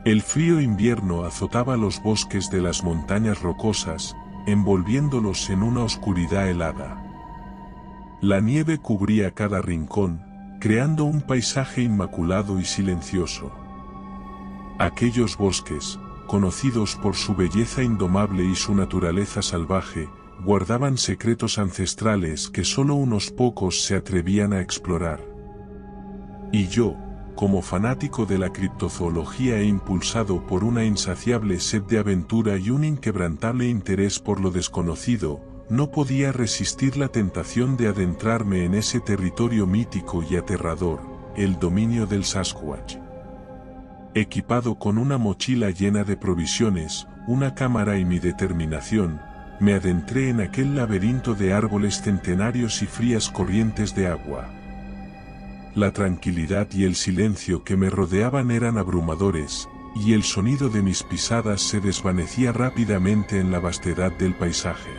El frío invierno azotaba los bosques de las montañas rocosas, envolviéndolos en una oscuridad helada. La nieve cubría cada rincón, creando un paisaje inmaculado y silencioso. Aquellos bosques, conocidos por su belleza indomable y su naturaleza salvaje, guardaban secretos ancestrales que solo unos pocos se atrevían a explorar. Y yo, como fanático de la criptozoología e impulsado por una insaciable sed de aventura y un inquebrantable interés por lo desconocido, no podía resistir la tentación de adentrarme en ese territorio mítico y aterrador, el dominio del Sasquatch. Equipado con una mochila llena de provisiones, una cámara y mi determinación, me adentré en aquel laberinto de árboles centenarios y frías corrientes de agua. La tranquilidad y el silencio que me rodeaban eran abrumadores, y el sonido de mis pisadas se desvanecía rápidamente en la vastedad del paisaje.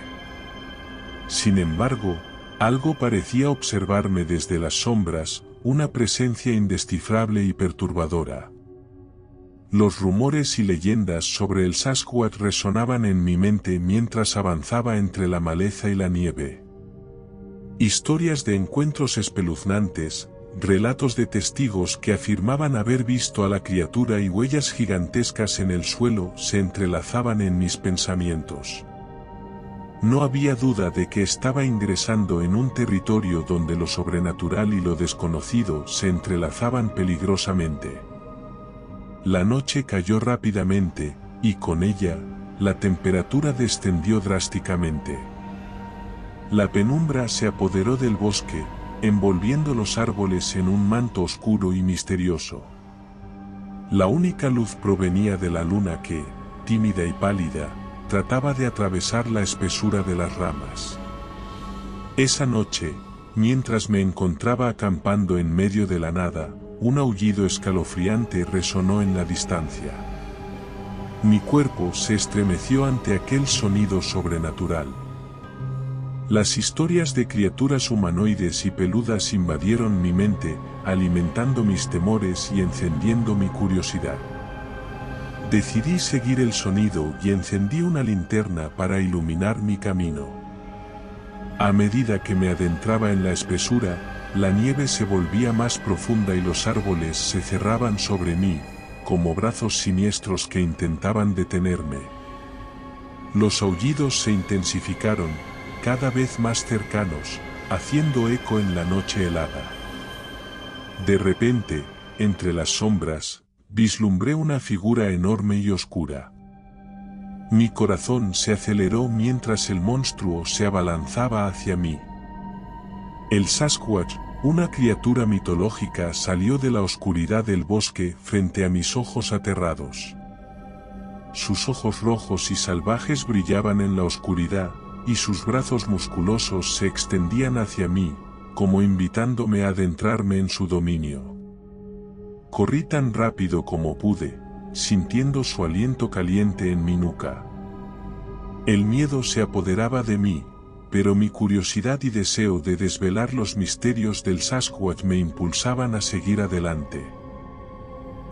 Sin embargo, algo parecía observarme desde las sombras, una presencia indescifrable y perturbadora. Los rumores y leyendas sobre el Sasquatch resonaban en mi mente mientras avanzaba entre la maleza y la nieve. Historias de encuentros espeluznantes, relatos de testigos que afirmaban haber visto a la criatura y huellas gigantescas en el suelo se entrelazaban en mis pensamientos. No había duda de que estaba ingresando en un territorio donde lo sobrenatural y lo desconocido se entrelazaban peligrosamente. La noche cayó rápidamente, y con ella, la temperatura descendió drásticamente. La penumbra se apoderó del bosque, envolviendo los árboles en un manto oscuro y misterioso. La única luz provenía de la luna que, tímida y pálida, trataba de atravesar la espesura de las ramas. Esa noche, mientras me encontraba acampando en medio de la nada, un aullido escalofriante resonó en la distancia. Mi cuerpo se estremeció ante aquel sonido sobrenatural. Las historias de criaturas humanoides y peludas invadieron mi mente, alimentando mis temores y encendiendo mi curiosidad. Decidí seguir el sonido y encendí una linterna para iluminar mi camino. A medida que me adentraba en la espesura, la nieve se volvía más profunda y los árboles se cerraban sobre mí, como brazos siniestros que intentaban detenerme. Los aullidos se intensificaron, cada vez más cercanos, haciendo eco en la noche helada. De repente, entre las sombras, vislumbré una figura enorme y oscura. Mi corazón se aceleró mientras el monstruo se abalanzaba hacia mí. El Sasquatch, una criatura mitológica, salió de la oscuridad del bosque frente a mis ojos aterrados. Sus ojos rojos y salvajes brillaban en la oscuridad, y sus brazos musculosos se extendían hacia mí, como invitándome a adentrarme en su dominio. Corrí tan rápido como pude, sintiendo su aliento caliente en mi nuca. El miedo se apoderaba de mí, pero mi curiosidad y deseo de desvelar los misterios del Sasquatch me impulsaban a seguir adelante.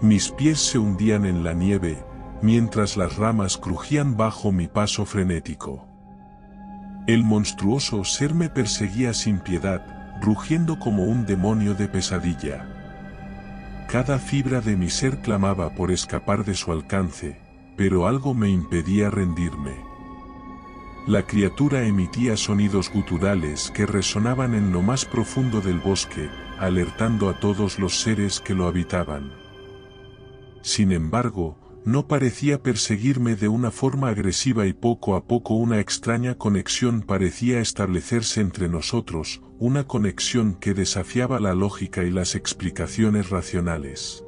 Mis pies se hundían en la nieve, mientras las ramas crujían bajo mi paso frenético. El monstruoso ser me perseguía sin piedad, rugiendo como un demonio de pesadilla. Cada fibra de mi ser clamaba por escapar de su alcance, pero algo me impedía rendirme. La criatura emitía sonidos guturales que resonaban en lo más profundo del bosque, alertando a todos los seres que lo habitaban. Sin embargo, no parecía perseguirme de una forma agresiva y poco a poco una extraña conexión parecía establecerse entre nosotros, una conexión que desafiaba la lógica y las explicaciones racionales.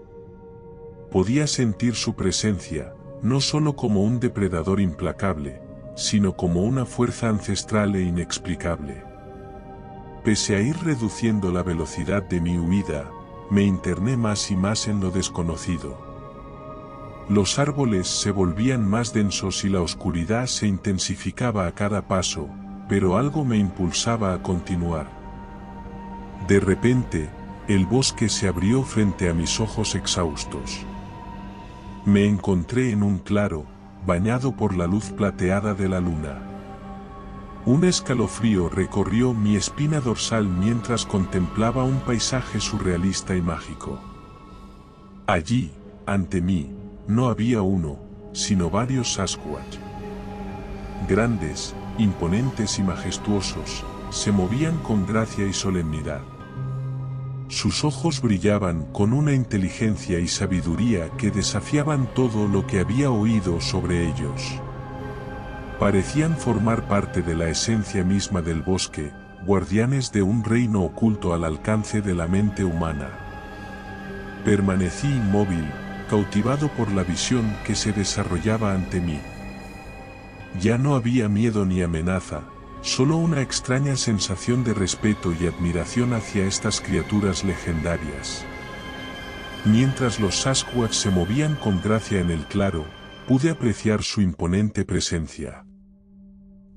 Podía sentir su presencia, no solo como un depredador implacable, sino como una fuerza ancestral e inexplicable. Pese a ir reduciendo la velocidad de mi huida, me interné más y más en lo desconocido. Los árboles se volvían más densos y la oscuridad se intensificaba a cada paso, pero algo me impulsaba a continuar. De repente, el bosque se abrió frente a mis ojos exhaustos. Me encontré en un claro, bañado por la luz plateada de la luna. Un escalofrío recorrió mi espina dorsal mientras contemplaba un paisaje surrealista y mágico. Allí, ante mí, no había uno, sino varios Sasquatch. Grandes, imponentes y majestuosos, se movían con gracia y solemnidad. Sus ojos brillaban con una inteligencia y sabiduría que desafiaban todo lo que había oído sobre ellos. Parecían formar parte de la esencia misma del bosque, guardianes de un reino oculto al alcance de la mente humana. Permanecí inmóvil, cautivado por la visión que se desarrollaba ante mí. Ya no había miedo ni amenaza, solo una extraña sensación de respeto y admiración hacia estas criaturas legendarias. Mientras los Sasquatch se movían con gracia en el claro, pude apreciar su imponente presencia.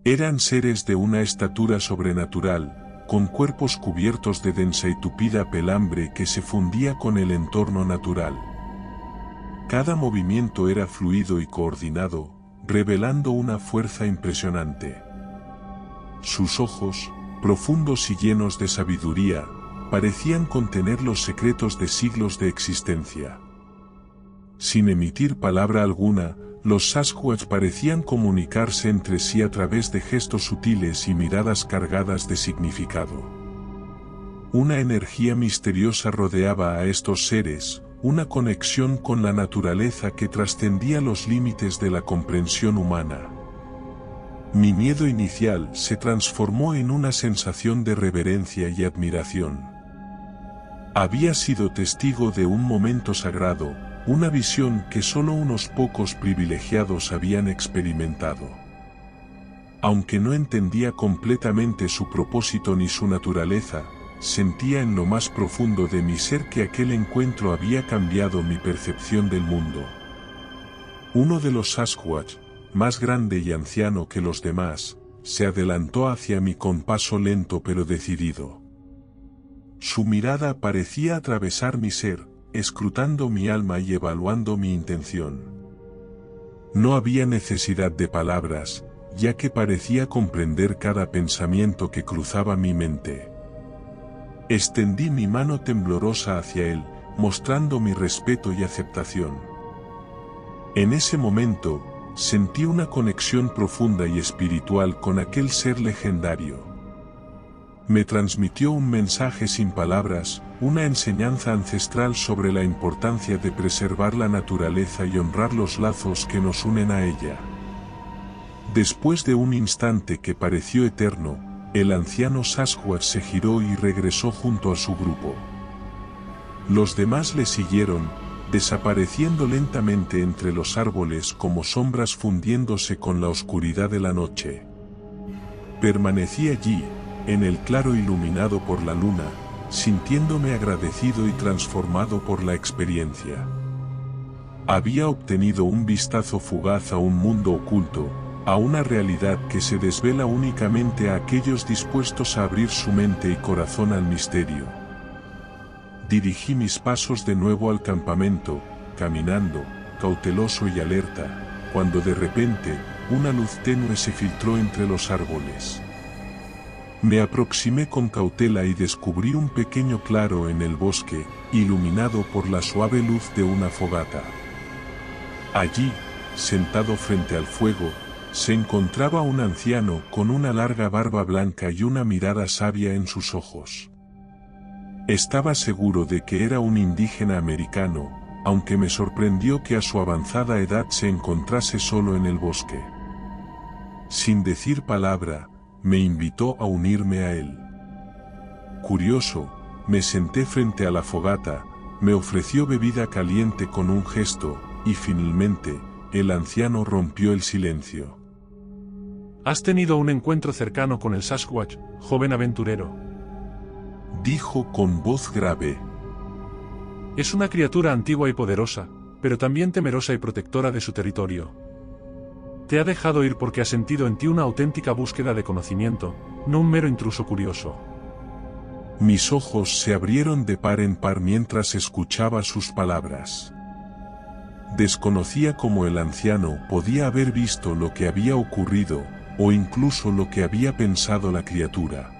Eran seres de una estatura sobrenatural, con cuerpos cubiertos de densa y tupida pelambre que se fundía con el entorno natural. Cada movimiento era fluido y coordinado, revelando una fuerza impresionante. Sus ojos, profundos y llenos de sabiduría, parecían contener los secretos de siglos de existencia. Sin emitir palabra alguna, los Sasquatch parecían comunicarse entre sí a través de gestos sutiles y miradas cargadas de significado. Una energía misteriosa rodeaba a estos seres, una conexión con la naturaleza que trascendía los límites de la comprensión humana. Mi miedo inicial se transformó en una sensación de reverencia y admiración. Había sido testigo de un momento sagrado, una visión que solo unos pocos privilegiados habían experimentado. Aunque no entendía completamente su propósito ni su naturaleza, sentía en lo más profundo de mi ser que aquel encuentro había cambiado mi percepción del mundo. Uno de los Sasquatch, más grande y anciano que los demás, se adelantó hacia mí con paso lento pero decidido. Su mirada parecía atravesar mi ser, escrutando mi alma y evaluando mi intención. No había necesidad de palabras, ya que parecía comprender cada pensamiento que cruzaba mi mente. Extendí mi mano temblorosa hacia él, mostrando mi respeto y aceptación. En ese momento, sentí una conexión profunda y espiritual con aquel ser legendario. Me transmitió un mensaje sin palabras, una enseñanza ancestral sobre la importancia de preservar la naturaleza y honrar los lazos que nos unen a ella. Después de un instante que pareció eterno, el anciano Sasquatch se giró y regresó junto a su grupo. Los demás le siguieron, desapareciendo lentamente entre los árboles como sombras fundiéndose con la oscuridad de la noche. Permanecí allí, en el claro iluminado por la luna, sintiéndome agradecido y transformado por la experiencia. Había obtenido un vistazo fugaz a un mundo oculto, a una realidad que se desvela únicamente a aquellos dispuestos a abrir su mente y corazón al misterio. Dirigí mis pasos de nuevo al campamento, caminando, cauteloso y alerta, cuando de repente, una luz tenue se filtró entre los árboles. Me aproximé con cautela y descubrí un pequeño claro en el bosque, iluminado por la suave luz de una fogata. Allí, sentado frente al fuego, se encontraba un anciano con una larga barba blanca y una mirada sabia en sus ojos. Estaba seguro de que era un indígena americano, aunque me sorprendió que a su avanzada edad se encontrase solo en el bosque. Sin decir palabra, me invitó a unirme a él. Curioso, me senté frente a la fogata, me ofreció bebida caliente con un gesto, y finalmente, el anciano rompió el silencio. Has tenido un encuentro cercano con el Sasquatch, joven aventurero. Dijo con voz grave. Es una criatura antigua y poderosa, pero también temerosa y protectora de su territorio. Te ha dejado ir porque ha sentido en ti una auténtica búsqueda de conocimiento, no un mero intruso curioso. Mis ojos se abrieron de par en par mientras escuchaba sus palabras. desconocía cómo el anciano podía haber visto lo que había ocurrido, o incluso lo que había pensado la criatura.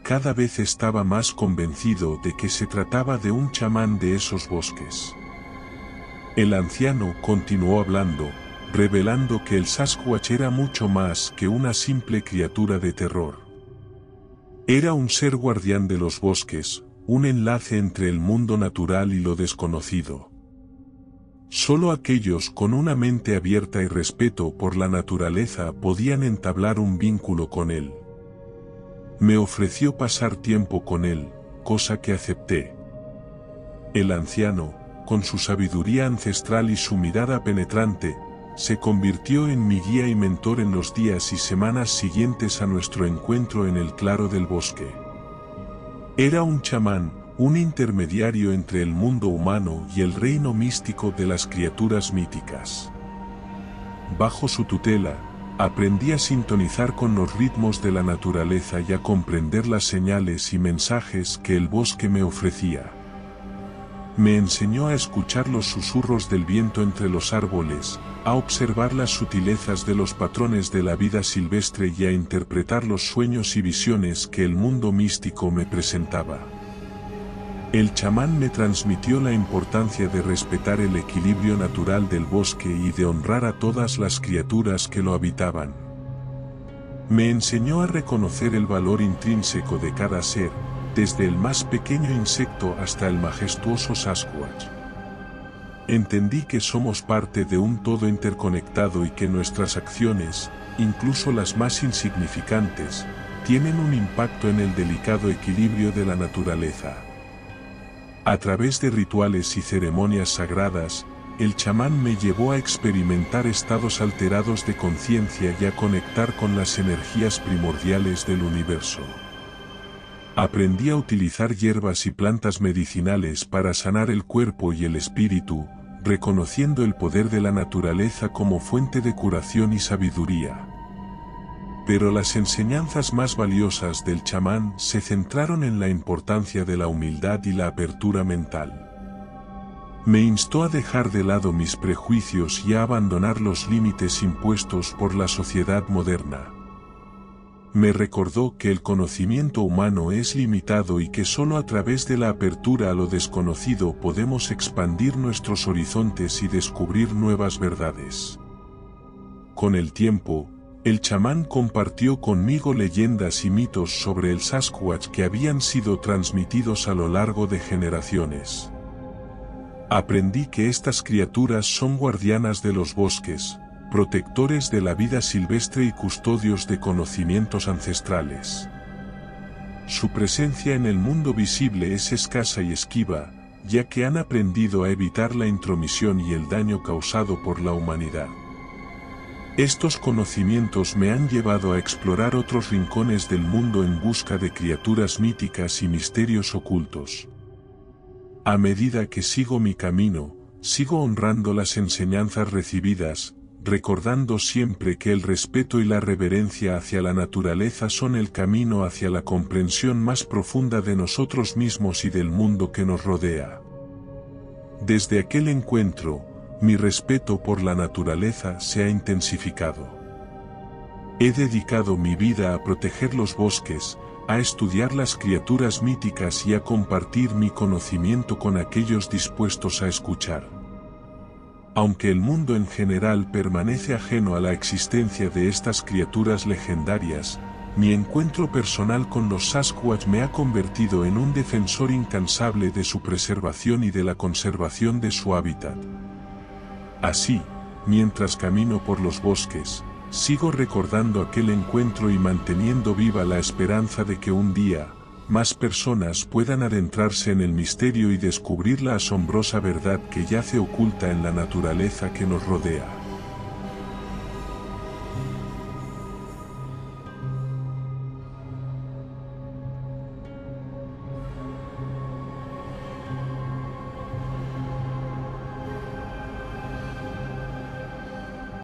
Cada vez estaba más convencido de que se trataba de un chamán de esos bosques. El anciano continuó hablando, revelando que el Sasquatch era mucho más que una simple criatura de terror. Era un ser guardián de los bosques, un enlace entre el mundo natural y lo desconocido. Solo aquellos con una mente abierta y respeto por la naturaleza podían entablar un vínculo con él. Me ofreció pasar tiempo con él, cosa que acepté. El anciano, con su sabiduría ancestral y su mirada penetrante, se convirtió en mi guía y mentor en los días y semanas siguientes a nuestro encuentro en el claro del bosque. Era un chamán, un intermediario entre el mundo humano y el reino místico de las criaturas míticas. Bajo su tutela, aprendí a sintonizar con los ritmos de la naturaleza y a comprender las señales y mensajes que el bosque me ofrecía. Me enseñó a escuchar los susurros del viento entre los árboles, a observar las sutilezas de los patrones de la vida silvestre y a interpretar los sueños y visiones que el mundo místico me presentaba. El chamán me transmitió la importancia de respetar el equilibrio natural del bosque y de honrar a todas las criaturas que lo habitaban. Me enseñó a reconocer el valor intrínseco de cada ser, desde el más pequeño insecto hasta el majestuoso Sasquatch. Entendí que somos parte de un todo interconectado y que nuestras acciones, incluso las más insignificantes, tienen un impacto en el delicado equilibrio de la naturaleza. A través de rituales y ceremonias sagradas, el chamán me llevó a experimentar estados alterados de conciencia y a conectar con las energías primordiales del universo. Aprendí a utilizar hierbas y plantas medicinales para sanar el cuerpo y el espíritu, reconociendo el poder de la naturaleza como fuente de curación y sabiduría. Pero las enseñanzas más valiosas del chamán se centraron en la importancia de la humildad y la apertura mental. Me instó a dejar de lado mis prejuicios y a abandonar los límites impuestos por la sociedad moderna. Me recordó que el conocimiento humano es limitado y que solo a través de la apertura a lo desconocido podemos expandir nuestros horizontes y descubrir nuevas verdades. Con el tiempo, el chamán compartió conmigo leyendas y mitos sobre el Sasquatch que habían sido transmitidos a lo largo de generaciones. Aprendí que estas criaturas son guardianas de los bosques, protectores de la vida silvestre y custodios de conocimientos ancestrales. Su presencia en el mundo visible es escasa y esquiva, ya que han aprendido a evitar la intromisión y el daño causado por la humanidad. Estos conocimientos me han llevado a explorar otros rincones del mundo en busca de criaturas míticas y misterios ocultos. A medida que sigo mi camino, sigo honrando las enseñanzas recibidas, recordando siempre que el respeto y la reverencia hacia la naturaleza son el camino hacia la comprensión más profunda de nosotros mismos y del mundo que nos rodea. Desde aquel encuentro, mi respeto por la naturaleza se ha intensificado. He dedicado mi vida a proteger los bosques, a estudiar las criaturas míticas y a compartir mi conocimiento con aquellos dispuestos a escuchar. Aunque el mundo en general permanece ajeno a la existencia de estas criaturas legendarias, mi encuentro personal con los Sasquatch me ha convertido en un defensor incansable de su preservación y de la conservación de su hábitat. Así, mientras camino por los bosques, sigo recordando aquel encuentro y manteniendo viva la esperanza de que un día, más personas puedan adentrarse en el misterio y descubrir la asombrosa verdad que yace oculta en la naturaleza que nos rodea.